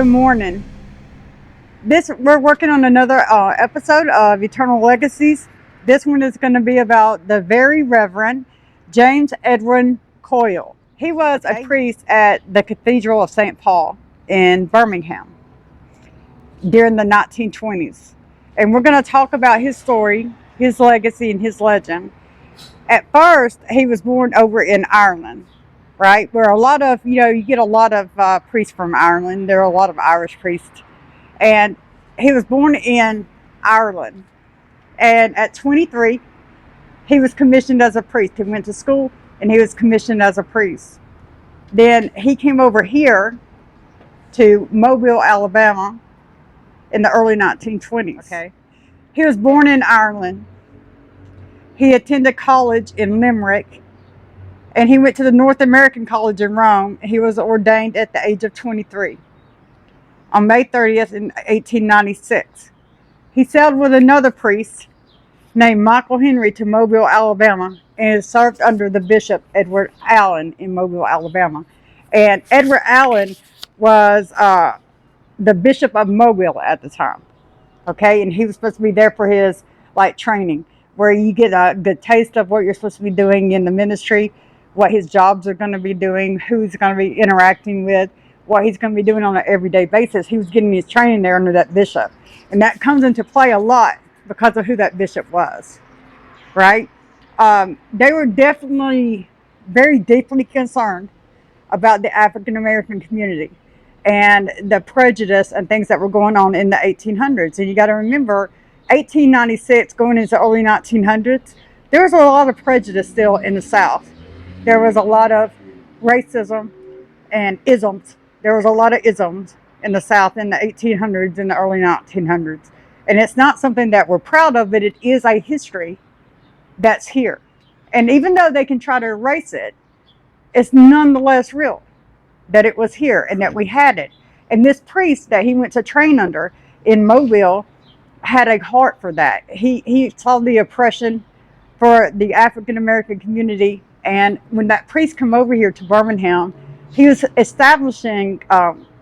morning. We're working on another episode of Eternal Legacies. This one is going to be about the Very Reverend James Edwin Coyle. He was a priest at the Cathedral of St. Paul in Birmingham during the 1920s. And we're going to talk about his story, his legacy, and his legend. At first, he was born over in Ireland, right? Where a lot of, you get a lot of priests from Ireland. There are a lot of Irish priests. And he was born in Ireland. And at 23, he was commissioned as a priest. He went to school and he was commissioned as a priest. Then he came over here to Mobile, Alabama in the early 1920s. Okay. He was born in Ireland. He attended college in Limerick. And he went to the North American College in Rome. He was ordained at the age of 23 on May 30th in 1896. He sailed with another priest named Michael Henry to Mobile, Alabama, and served under the Bishop Edward Allen in Mobile, Alabama. And Edward Allen was the Bishop of Mobile at the time. Okay, and he was supposed to be there for his training, where you get a good taste of what you're supposed to be doing in the ministry, what his jobs are going to be doing, who he's going to be interacting with, what he's going to be doing on an everyday basis. He was getting his training there under that bishop. And that comes into play a lot because of who that bishop was, right? They were definitely very deeply concerned about the African American community and the prejudice and things that were going on in the 1800s. And you got to remember, 1896 going into the early 1900s, there was a lot of prejudice still in the South. There was a lot of racism and isms. There was a lot of isms in the South in the 1800s and the early 1900s. And it's not something that we're proud of, but it is a history that's here. And even though they can try to erase it, it's nonetheless real that it was here and that we had it. And this priest that he went to train under in Mobile had a heart for that. He saw the oppression for the African American community. And when that priest came over here to Birmingham, he was establishing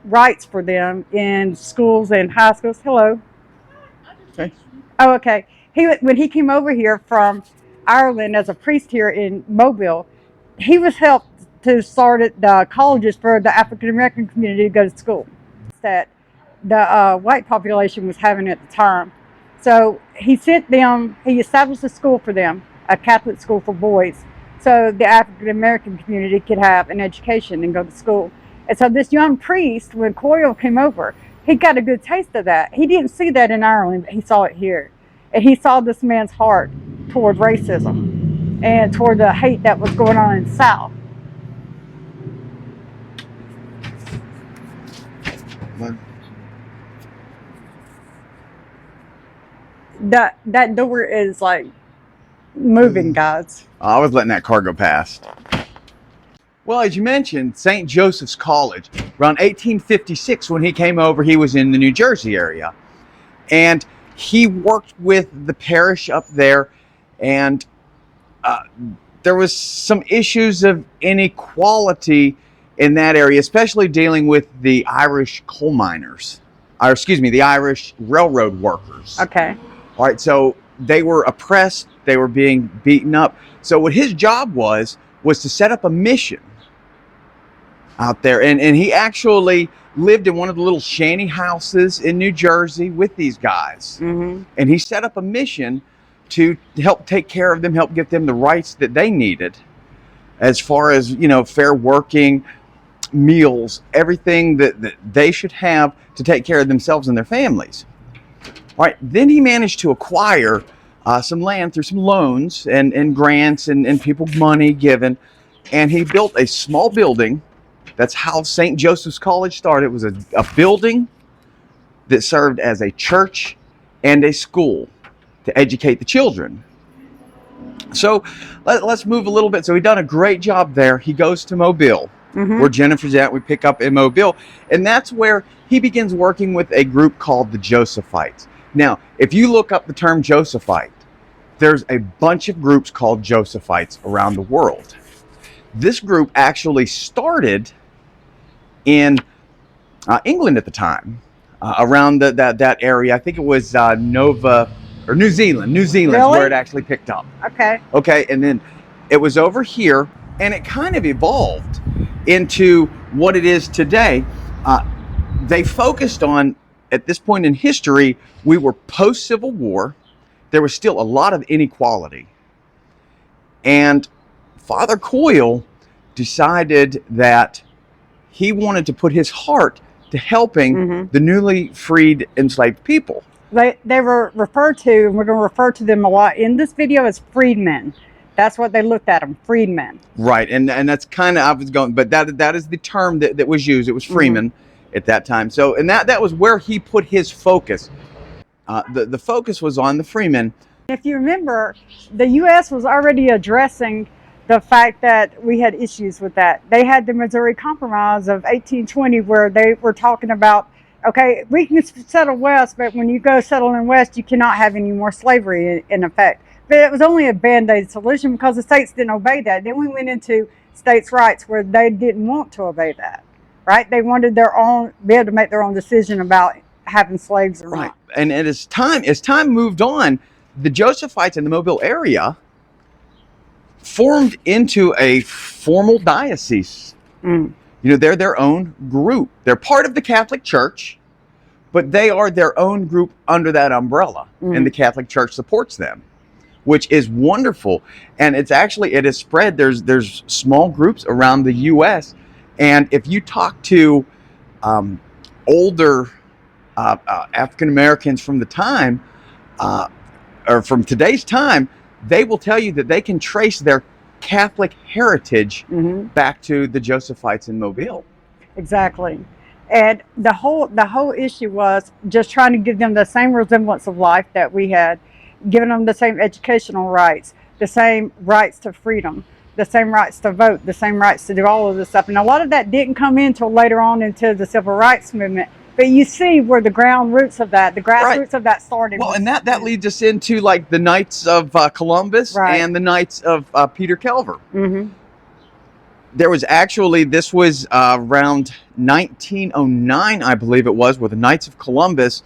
rights for them in schools and high schools. Hello. Okay. Oh, okay. When he came over here from Ireland as a priest here in Mobile, he was helped to start the colleges for the African American community to go to school that the white population was having at the time. So he sent them, he established a school for them, a Catholic school for boys, so the African American community could have an education and go to school. And so this young priest, when Coyle came over, he got a good taste of that. He didn't see that in Ireland, but he saw it here. And he saw this man's heart toward racism and toward the hate that was going on in the South. That door is moving, guys. I was letting that car go past. Well, as you mentioned, St. Joseph's College, around 1856 when he came over, he was in the New Jersey area. And he worked with the parish up there, and there was some issues of inequality in that area, especially dealing with the Irish coal miners, the Irish railroad workers. Okay. All right, so they were oppressed, they were being beaten up. So what his job was to set up a mission out there. And he actually lived in one of the little shanty houses in New Jersey with these guys. Mm-hmm. And he set up a mission to help take care of them, help get them the rights that they needed as far as, fair working, meals, everything that they should have to take care of themselves and their families. All right, then he managed to acquire some land through some loans and grants and people's money given. And he built a small building. That's how St. Joseph's College started. It was a building that served as a church and a school to educate the children. So let's move a little bit. So he done a great job there. He goes to Mobile, where Jennifer's at. We pick up in Mobile. And that's where he begins working with a group called the Josephites. Now, if you look up the term Josephite, there's a bunch of groups called Josephites around the world. This group actually started in England at the time, around that area. I think it was New Zealand. New Zealand is Really? where it actually picked up. Okay. Okay, and then it was over here, and it kind of evolved into what it is today. They focused on, at this point in history, we were post-Civil War. There was still a lot of inequality. And Father Coyle decided that he wanted to put his heart to helping the newly freed enslaved people. They were referred to, and we're going to refer to them a lot in this video, as freedmen. That's what they looked at them, freedmen. Right, and that's kind of, I was going, but that is the term that was used. It was freemen at that time. So, and that was where he put his focus. The focus was on the freemen. If you remember, the U.S. was already addressing the fact that we had issues with that. They had the Missouri Compromise of 1820, where they were talking about, okay, we can settle west, but when you go settle in west, you cannot have any more slavery in effect. But it was only a band-aid solution because the states didn't obey that. Then we went into states' rights where they didn't want to obey that, right? They wanted their own, be able to make their own decision about having slaves or not. And as time moved on, the Josephites in the Mobile area formed into a formal diocese. You know, they're their own group. They're part of the Catholic Church, but they are their own group under that umbrella, and the Catholic Church supports them, which is wonderful. And it's actually, it has spread. There's small groups around the U.S., and if you talk to older African Americans from the time, or from today's time, they will tell you that they can trace their Catholic heritage back to the Josephites in Mobile. Exactly. And the whole issue was just trying to give them the same resemblance of life that we had, giving them the same educational rights, the same rights to freedom, the same rights to vote, the same rights to do all of this stuff. And a lot of that didn't come in until later on into the civil rights movement. But you see where the ground roots of that, the grassroots of that started. Well, and that leads us into like the Knights of Columbus and the Knights of Peter Kelver. There was actually, this was around 1909, I believe it was, where the Knights of Columbus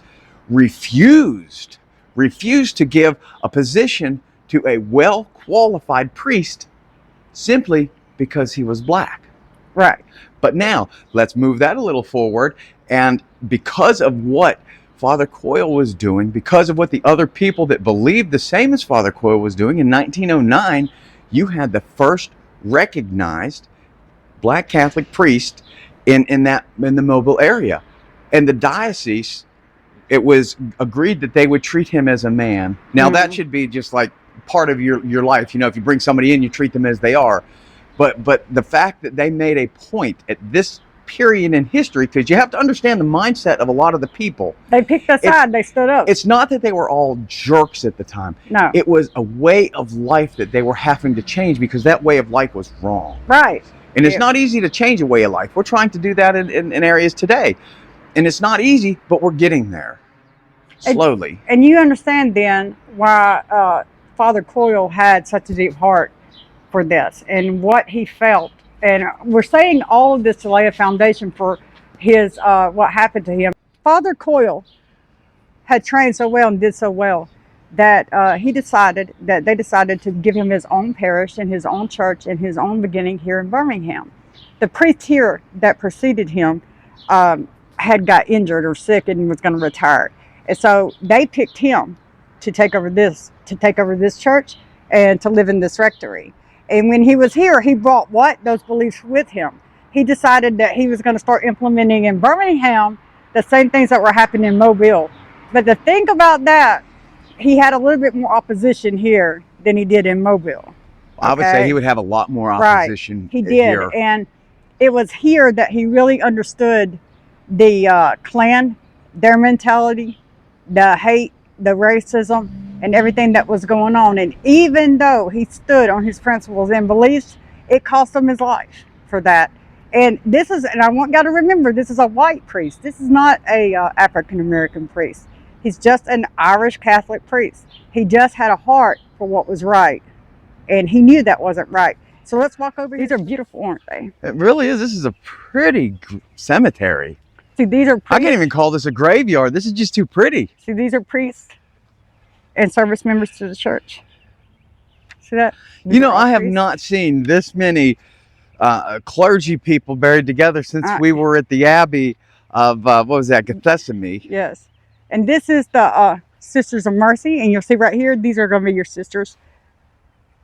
refused to give a position to a well-qualified priest simply because he was black. Right. But now, let's move that a little forward. And because of what Father Coyle was doing, because of what the other people that believed the same as Father Coyle was doing, in 1909, you had the first recognized black Catholic priest in the Mobile area. And the diocese, it was agreed that they would treat him as a man. Now that should be just like part of your life. You know, if you bring somebody in, you treat them as they are. But the fact that they made a point at this period in history, because you have to understand the mindset of a lot of the people. They picked a side, they stood up. It's not that they were all jerks at the time. No. It was a way of life that they were having to change because that way of life was wrong. Right. And it's not easy to change a way of life. We're trying to do that in areas today. And it's not easy, but we're getting there. Slowly. And you understand then why Father Coyle had such a deep heart for this and what he felt. And we're saying all of this to lay a foundation for his what happened to him. Father Coyle had trained so well and did so well that they decided to give him his own parish and his own church and his own beginning here in Birmingham. The priest here that preceded him had got injured or sick and was going to retire, and so they picked him to take over this church and to live in this rectory. And when he was here, he brought those beliefs with him. He decided that he was going to start implementing in Birmingham the same things that were happening in Mobile. But the thing about that, he had a little bit more opposition here than he did in Mobile. I would say he would have a lot more opposition. He did. Here. And it was here that he really understood the Klan, their mentality, the hate, the racism, and everything that was going on. And even though he stood on his principles and beliefs, it cost him his life for that. And I want y'all to remember, this is a white priest. This is not a African-American priest. He's just an Irish Catholic priest. He just had a heart for what was right. And he knew that wasn't right. So let's walk over. These are beautiful, aren't they? It really is. This is a pretty cemetery. See, these are priests. I can't even call this a graveyard. This is just too pretty. See, these are priests and service members to the church. See that? These You know, are all I have priests. not seen this many clergy people buried together since Uh, we were at the Abbey of, what was that, Gethsemane. Yes. And this is the Sisters of Mercy. And you'll see right here, these are going to be your sisters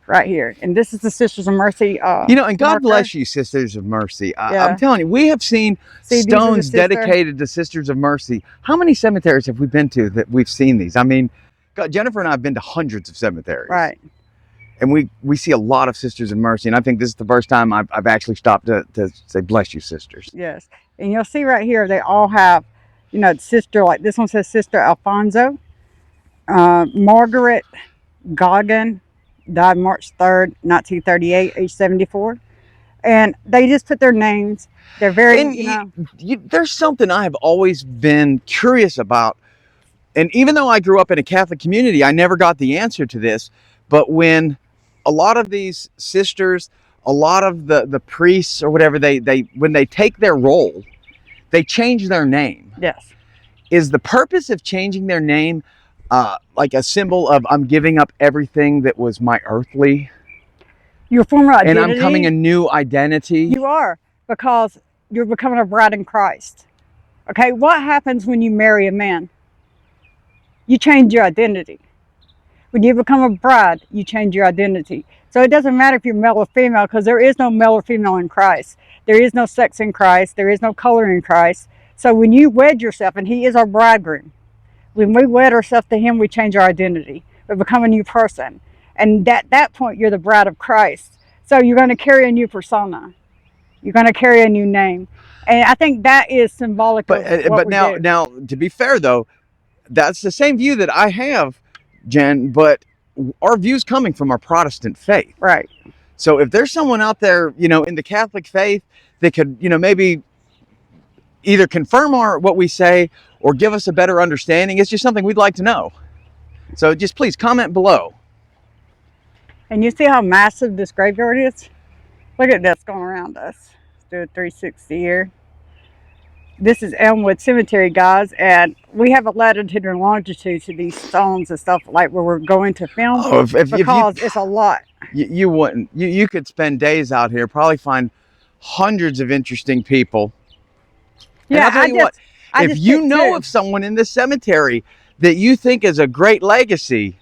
right here. And this is the Sisters of Mercy. You know, and God marker. bless you, Sisters of Mercy. Yeah. I'm telling you, we have seen See, these are the stones sister- dedicated to Sisters of Mercy. How many cemeteries have we been to that we've seen these? I mean, God, Jennifer and I have been to hundreds of cemeteries. Right. And we see a lot of Sisters of Mercy. And I think this is the first time I've actually stopped to say, bless you, sisters. Yes. And you'll see right here, they all have, you know, sister, like this one says Sister Alfonso. Margaret Goggin died March 3rd, 1938, age 74. And they just put their names. They're very, And you know. there's something I have always been curious about. And even though I grew up in a Catholic community, I never got the answer to this. But when a lot of these sisters, a lot of the priests or whatever, when they take their role, they change their name. Yes. Is the purpose of changing their name like a symbol of I'm giving up everything that was my earthly, Your former identity. and I'm becoming a new identity? You are, because you're becoming a bride in Christ. Okay, what happens when you marry a man? You change your identity. When you become a bride, you change your identity. So it doesn't matter if you're male or female, because there is no male or female in Christ. There is no sex in Christ. There is no color in Christ. So when you wed yourself, and he is our bridegroom, when we wed ourselves to him, we change our identity. We become a new person. And at that point, you're the bride of Christ. So you're going to carry a new persona. You're going to carry a new name. And I think that is symbolic of what we do. Now, to be fair though, that's the same view that I have, Jen, but our view's coming from our Protestant faith. Right. So if there's someone out there, you know, in the Catholic faith that could, you know, maybe either confirm what we say or give us a better understanding, it's just something we'd like to know. So just please comment below. And you see how massive this graveyard is? Look at this going around us. Let's do a 360 here. This is Elmwood Cemetery, guys, and we have a latitude and longitude to these stones and stuff, like where we're going to film, because it's a lot. You wouldn't. You could spend days out here, probably find hundreds of interesting people. And Yeah, I'll tell you what, if you know of someone in this cemetery that you think is a great legacy,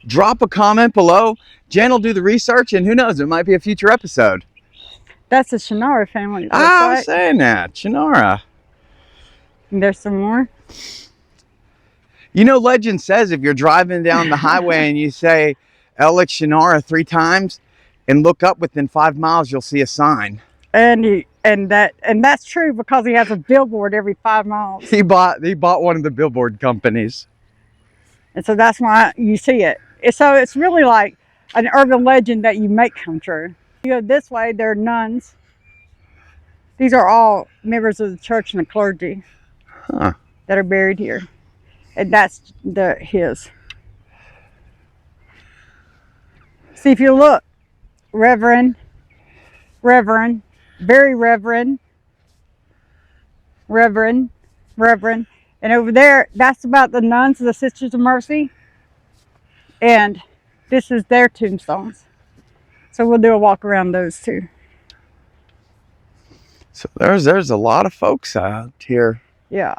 drop a comment below. Jen will do the research, and who knows, it might be a future episode. That's the Shannara family. I was saying that, Shannara. And there's some more. You know, legend says if you're driving down the highway and you say Alex Shannara 3 times and look up within 5 miles, you'll see a sign. And that's true, because he has a billboard every 5 miles. He bought one of the billboard companies. And so that's why you see it. So it's really like an urban legend that you make come true. You go this way, there are nuns. These are all members of the church and the clergy that are buried here. And that's his. See, if you look, Reverend, very Reverend, and over there, that's about the nuns of the Sisters of Mercy. And this is their tombstones. So we'll do a walk around those too. So there's a lot of folks out here. Yeah.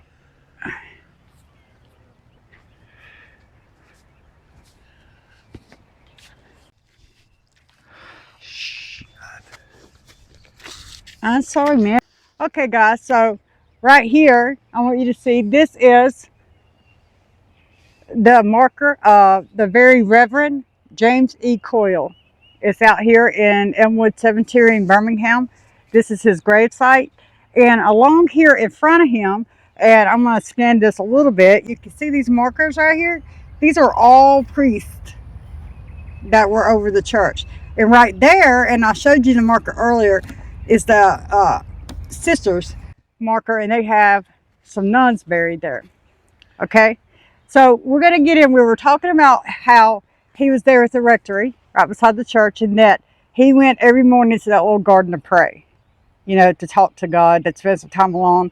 I'm sorry, man. Okay, guys, so right here, I want you to see, this is the marker of the Very Reverend James E. Coyle. It's out here in Elmwood Cemetery in Birmingham. This is his gravesite. And along here in front of him, and I'm going to scan this a little bit, you can see these markers right here. These are all priests that were over the church. And right there, and I showed you the marker earlier, is the sisters marker, and they have some nuns buried there. Okay, so we're going to get in. We were talking about how he was there at the rectory right beside the church, and that he went every morning to that little garden to pray. to talk to God, to spend some time alone.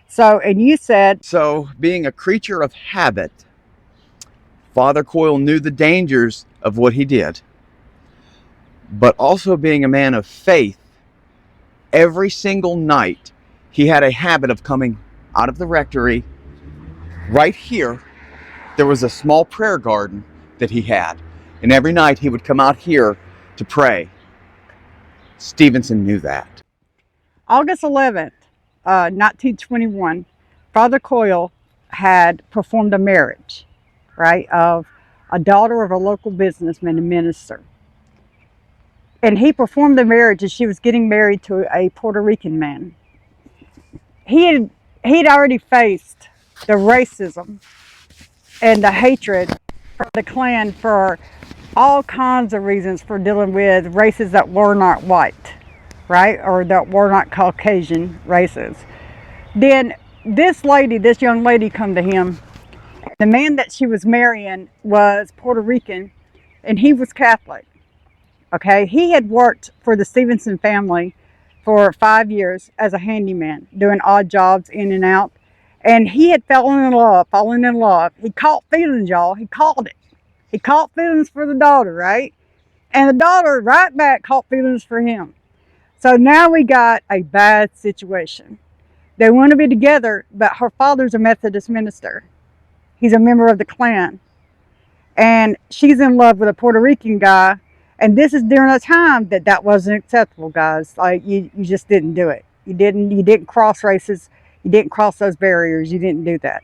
So, and you said, So, being a creature of habit, Father Coyle knew the dangers of what he did. But also being a man of faith, every single night he had a habit of coming out of the rectory. Right here, there was a small prayer garden that he had. And every night he would come out here to pray. Stephenson knew that. August 11th, 1921, Father Coyle had performed a marriage, right, of a daughter of a local businessman and minister. And he performed the marriage as she was getting married to a Puerto Rican man. He'd already faced the racism and the hatred from the Klan for all kinds of reasons for dealing with races that were not white, right? Or that were not Caucasian races. Then this young lady come to him. The man that she was marrying was Puerto Rican and he was Catholic. Okay, he had worked for the Stephenson family for 5 years as a handyman, doing odd jobs in and out. And he had fallen in love. He caught feelings, y'all. He called it. He caught feelings for the daughter, right? And the daughter right back caught feelings for him. So now we got a bad situation. They want to be together, but her father's a Methodist minister. He's a member of the Klan. And she's in love with a Puerto Rican guy. And this is during a time that wasn't acceptable, guys. Like, you just didn't do it. You didn't cross races. You didn't cross those barriers. You didn't do that.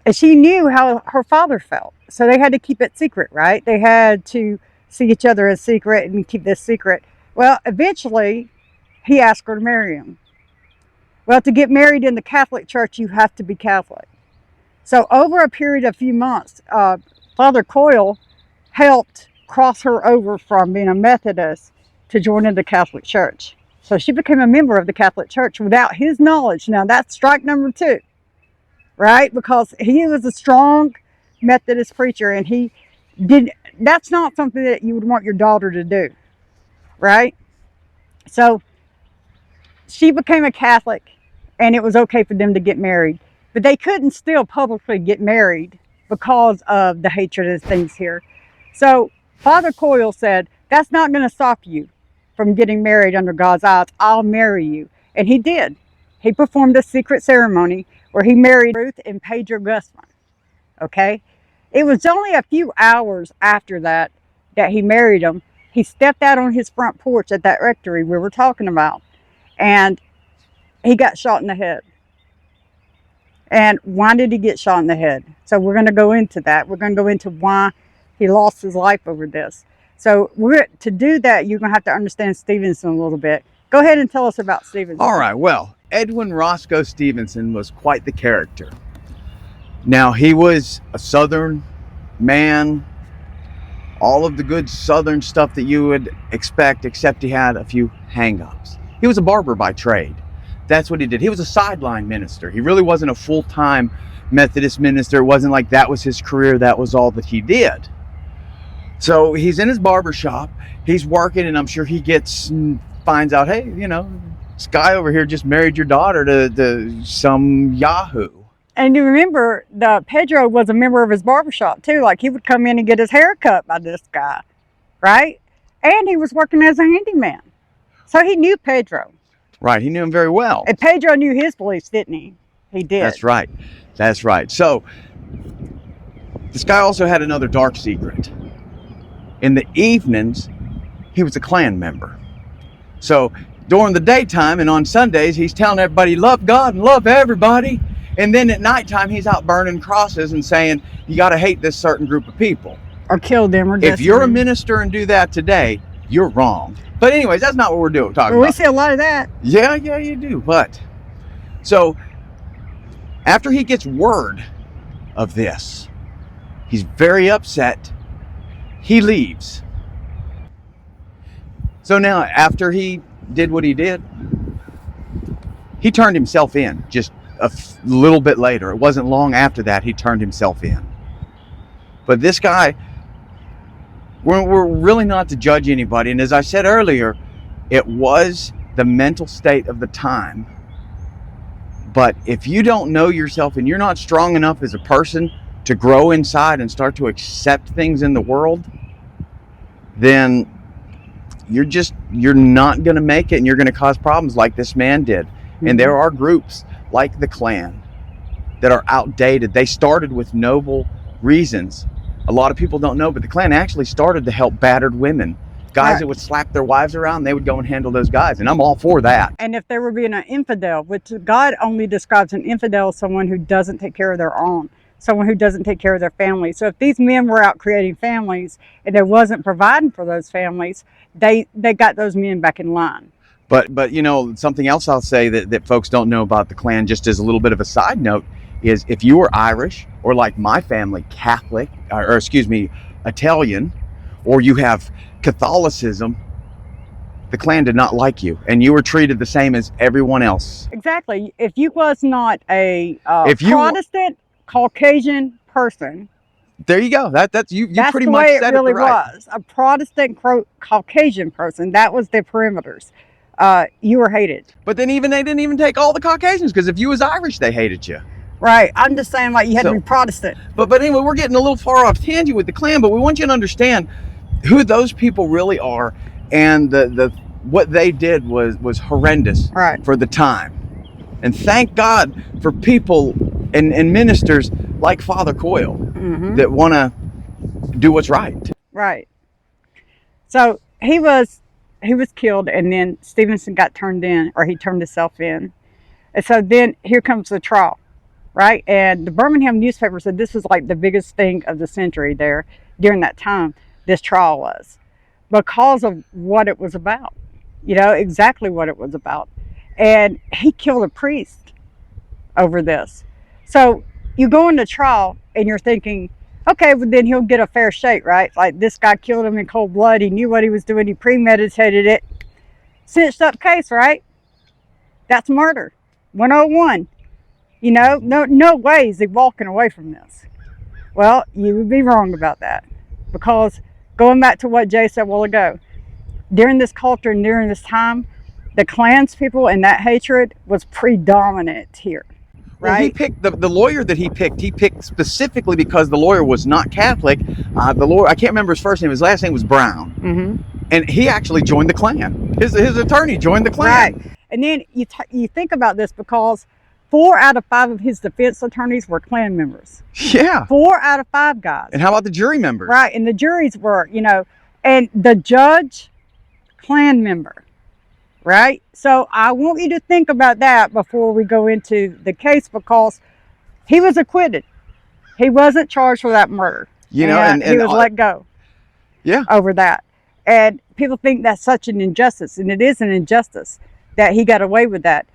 And she knew how her father felt. So they had to keep it secret, right? They had to see each other in secret and keep this secret. Well, eventually, he asked her to marry him. Well, to get married in the Catholic Church, you have to be Catholic. So over a period of a few months, Father Coyle helped cross her over from being a Methodist to joining the Catholic Church. So she became a member of the Catholic Church without his knowledge. Now that's strike number 2, right? Because he was a strong Methodist preacher and that's not something that you would want your daughter to do, right? So she became a Catholic and it was okay for them to get married, but they couldn't still publicly get married because of the hatred of things here. So Father Coyle said, that's not going to stop you from getting married under God's eyes. I'll marry you. And he did. He performed a secret ceremony where he married Ruth and Pedro Gussman. Okay? It was only a few hours after that he married them. He stepped out on his front porch at that rectory we were talking about. And he got shot in the head. And why did he get shot in the head? So we're going to go into that. We're going to go into why he lost his life over this. So to do that, you're going to have to understand Stephenson a little bit. Go ahead and tell us about Stephenson. All right, well, Edwin Roscoe Stephenson was quite the character. Now, he was a Southern man, all of the good Southern stuff that you would expect, except he had a few hang-ups. He was a barber by trade. That's what he did. He was a sideline minister. He really wasn't a full-time Methodist minister. It wasn't like that was his career. That was all that he did. So he's in his barber shop. He's working, and I'm sure he finds out, hey, this guy over here just married your daughter to some yahoo. And you remember, Pedro was a member of his barbershop too. Like, he would come in and get his hair cut by this guy, right? And he was working as a handyman. So he knew Pedro. Right, he knew him very well. And Pedro knew his beliefs, didn't he? He did. That's right. That's right. So this guy also had another dark secret. In the evenings, he was a Klan member. So during the daytime and on Sundays, he's telling everybody, love God and love everybody. And then at nighttime, he's out burning crosses and saying, you got to hate this certain group of people. Or kill them. Or if you're a minister and do that today, you're wrong. But anyways, that's not what we're talking about. We see a lot of that. Yeah, you do. But so after he gets word of this, he's very upset. He leaves. So now, after he did what he did, he turned himself in just a little bit later. It wasn't long after that he turned himself in. But this guy, we're really not to judge anybody. And as I said earlier, it was the mental state of the time. But if you don't know yourself and you're not strong enough as a person to grow inside and start to accept things in the world, then you're not going to make it, and you're going to cause problems like this man did. Mm-hmm. And there are groups like the Klan that are outdated. They started with noble reasons. A lot of people don't know, but the Klan actually started to help battered women. Guys that would slap their wives around, they would go and handle those guys, and I'm all for that. And if they were being an infidel, which God only describes an infidel as someone who doesn't take care of their own, someone who doesn't take care of their family. So if these men were out creating families and they wasn't providing for those families, they got those men back in line. But you know, something else I'll say that folks don't know about the Klan, just as a little bit of a side note, is if you were Irish, or like my family, Catholic, or excuse me, Italian, or you have Catholicism, the Klan did not like you, and you were treated the same as everyone else. Exactly. If you was not a Protestant, Caucasian person, there you go. That's you. You that's pretty the much way said it really it right. was. A Protestant Caucasian person. That was the perimeters. You were hated. But then they didn't even take all the Caucasians, because if you was Irish, they hated you. Right. I'm just saying, like, you had to be Protestant. But anyway, we're getting a little far off tangent with the Klan, but we want you to understand who those people really are, and the what they did was horrendous for the time. And thank God for people and ministers like Father Coyle that want to do what's right. Right. So he was killed, and then Stephenson got turned in, or he turned himself in. And so then here comes the trial, right? And the Birmingham newspaper said this was like the biggest thing of the century there during that time. This trial was, because of what it was about, you know, exactly what it was about. And he killed a priest over this. So you go into trial and you're thinking, okay, well then he'll get a fair shake, right? Like, this guy killed him in cold blood. He knew what he was doing. He premeditated it. Cinched up case, right? That's murder. 101. You know, no way is he walking away from this. Well, you would be wrong about that, because going back to what Jay said a while ago, during this culture and during this time, the Klan's people and that hatred was predominant here. Right? Well, he picked the lawyer that he picked specifically because the lawyer was not Catholic. The lawyer, I can't remember his first name, his last name was Brown. Mm-hmm. And he actually joined the Klan. His attorney joined the Klan. Right. And then you think about this, because 4 out of 5 of his defense attorneys were Klan members. Yeah. 4 out of 5 guys. And how about the jury members? Right. And the juries were, you know, and the judge, Klan member. Right? So I want you to think about that before we go into the case, because he was acquitted. He wasn't charged for that murder. You know, and he was let go. Yeah. Over that. And people think that's such an injustice, and it is an injustice that he got away with that.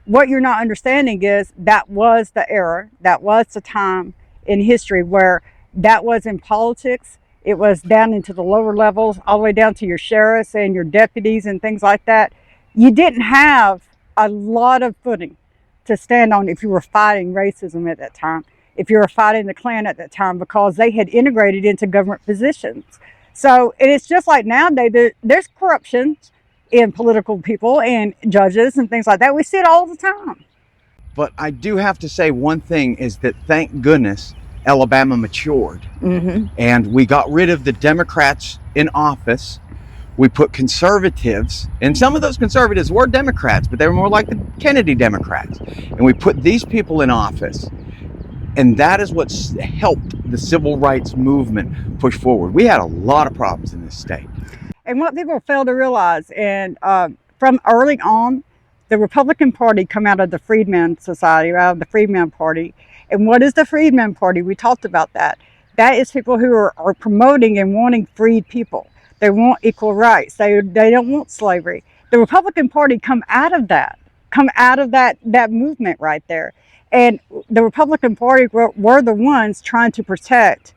What you're not understanding is that was the era, that was the time in history where that was in politics. It was down into the lower levels, all the way down to your sheriffs and your deputies and things like that. You didn't have a lot of footing to stand on if you were fighting racism at that time, if you were fighting the Klan at that time, because they had integrated into government positions. So it's just like nowadays, there's corruption in political people and judges and things like that. We see it all the time. But I do have to say one thing is that, thank goodness, Alabama matured. Mm-hmm. And we got rid of the Democrats in office. We put conservatives, and some of those conservatives were Democrats, but they were more like the Kennedy Democrats. And we put these people in office. And that is what's helped the civil rights movement push forward. We had a lot of problems in this state. And what people fail to realize, and from early on, the Republican Party come out of the Freedmen Society, out of the Freedmen Party. And what is the Freedmen Party? We talked about that. That is people who are promoting and wanting freed people. They want equal rights. They don't want slavery. The Republican Party come out of that movement right there. And the Republican Party were the ones trying to protect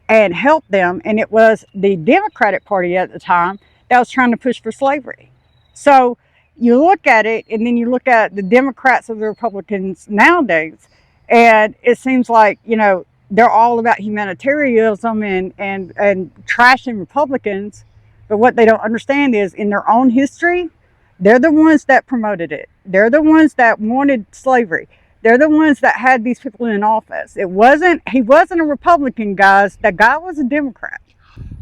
and help them. And it was the Democratic Party at the time that was trying to push for slavery. So you look at it, and then you look at the Democrats and the Republicans nowadays, and it seems like, you know, they're all about humanitarianism and trashing Republicans. But what they don't understand is, in their own history, They're the ones that promoted it. They're the ones that wanted slavery. They're the ones that had these people in office. He wasn't a Republican, guys. That guy was a Democrat.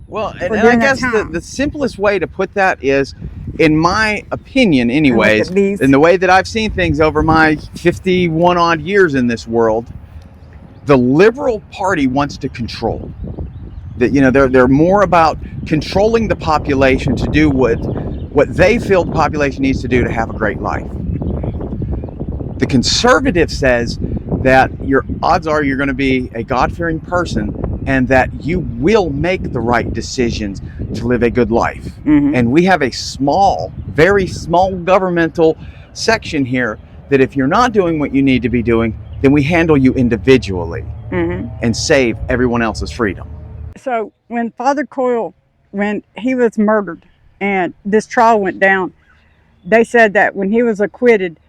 Well, and I guess the simplest way to put that is, in my opinion anyways, in the way that I've seen things over my 51 odd years in this world, the Liberal Party wants to control. That, you know, they're more about controlling the population to do what they feel the population needs to do to have a great life. The conservative says that your odds are you're going to be a God-fearing person and that you will make the right decisions to live a good life. Mm-hmm. And we have a small, very small governmental section here that if you're not doing what you need to be doing, then we handle you individually and save everyone else's freedom. So when Father Coyle, when he was murdered and this trial went down, they said that when he was acquitted,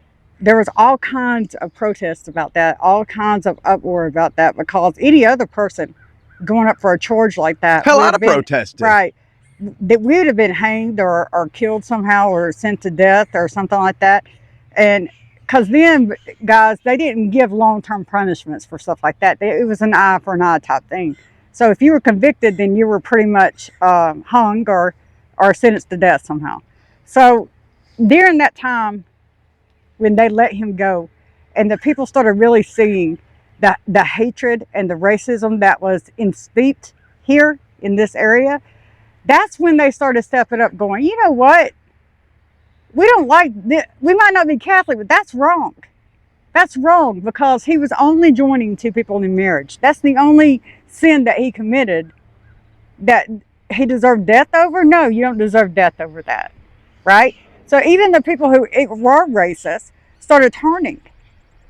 there was all kinds of protests about that, all kinds of uproar about that, because any other person going up for a charge like that, hell, lot of protesting, right? That we would have been hanged or killed somehow or sent to death or something like that. And because then, guys, they didn't give long-term punishments for stuff like that. It was an eye for an eye type thing. So if you were convicted, then you were pretty much hung or sentenced to death somehow. So during that time, when they let him go, and the people started really seeing the hatred and the racism that was steeped here in this area, that's when they started stepping up going, you know what? We don't like this. We might not be Catholic, but that's wrong. That's wrong, because he was only joining two people in marriage. That's the only sin that he committed that he deserved death over. No, you don't deserve death over that, right? So even the people who were racist started turning,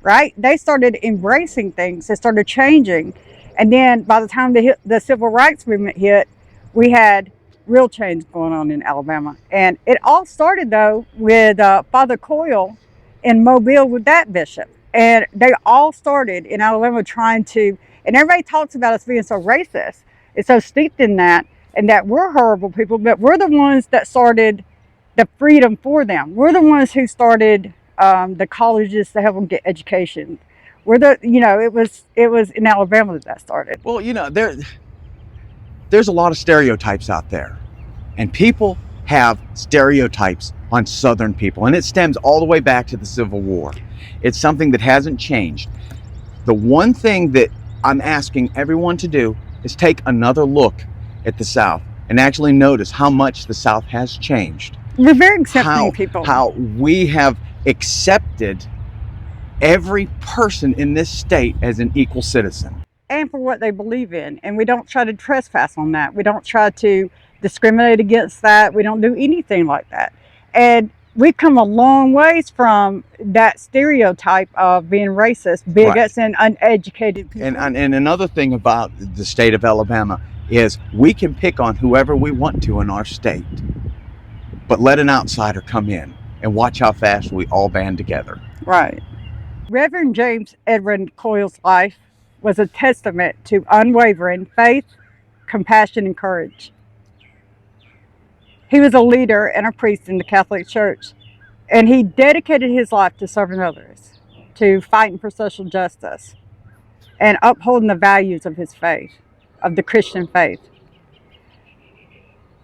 right? They started embracing things. They started changing. And then by the time the civil rights movement hit, we had real change going on in Alabama. And it all started, though, with Father Coyle in Mobile with that bishop. And they all started in Alabama trying to, and everybody talks about us being so racist. It's so steeped in that, and that we're horrible people, but we're the ones that started the freedom for them. We're the ones who started the colleges to help them get education. It was in Alabama that started. Well, you know, there's a lot of stereotypes out there, and people have stereotypes on Southern people, and it stems all the way back to the Civil War. It's something that hasn't changed. The one thing that I'm asking everyone to do is take another look at the South and actually notice how much the South has changed. We're very accepting people. How we have accepted every person in this state as an equal citizen. And for what they believe in. And we don't try to trespass on that. We don't try to discriminate against that. We don't do anything like that. And we've come a long ways from that stereotype of being racist, bigots, right, and uneducated people. And another thing about the state of Alabama is we can pick on whoever we want to in our state, but let an outsider come in and watch how fast we all band together. Right. Reverend James Edwin Coyle's life was a testament to unwavering faith, compassion, and courage. He was a leader and a priest in the Catholic Church, and he dedicated his life to serving others, to fighting for social justice, and upholding the values of his faith, of the Christian faith.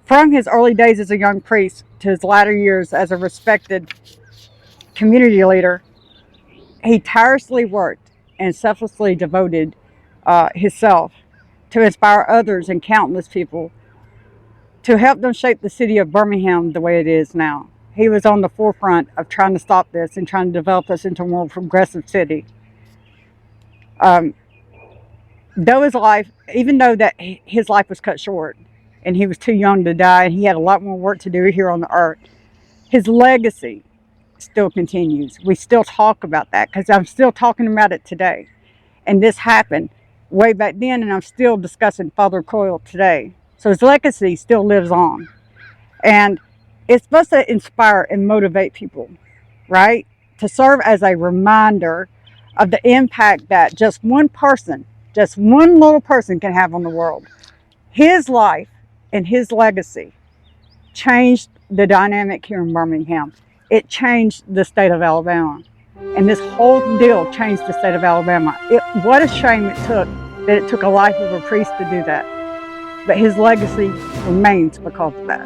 From his early days as a young priest to his latter years as a respected community leader, he tirelessly worked and selflessly devoted himself to inspire others and countless people to help them shape the city of Birmingham the way it is now. He was on the forefront of trying to stop this and trying to develop us into a more progressive city. Though his life, even though that his life was cut short and he was too young to die and he had a lot more work to do here on the earth, his legacy still continues. We still talk about that because I'm still talking about it today. And this happened way back then, and I'm still discussing Father Coyle today. So his legacy still lives on. And it's supposed to inspire and motivate people, right? To serve as a reminder of the impact that just one person, just one little person can have on the world. His life and his legacy changed the dynamic here in Birmingham. it changed the state of Alabama. And this whole deal changed the state of Alabama. What a shame it took a life of a priest to do that. But his legacy remains because of that.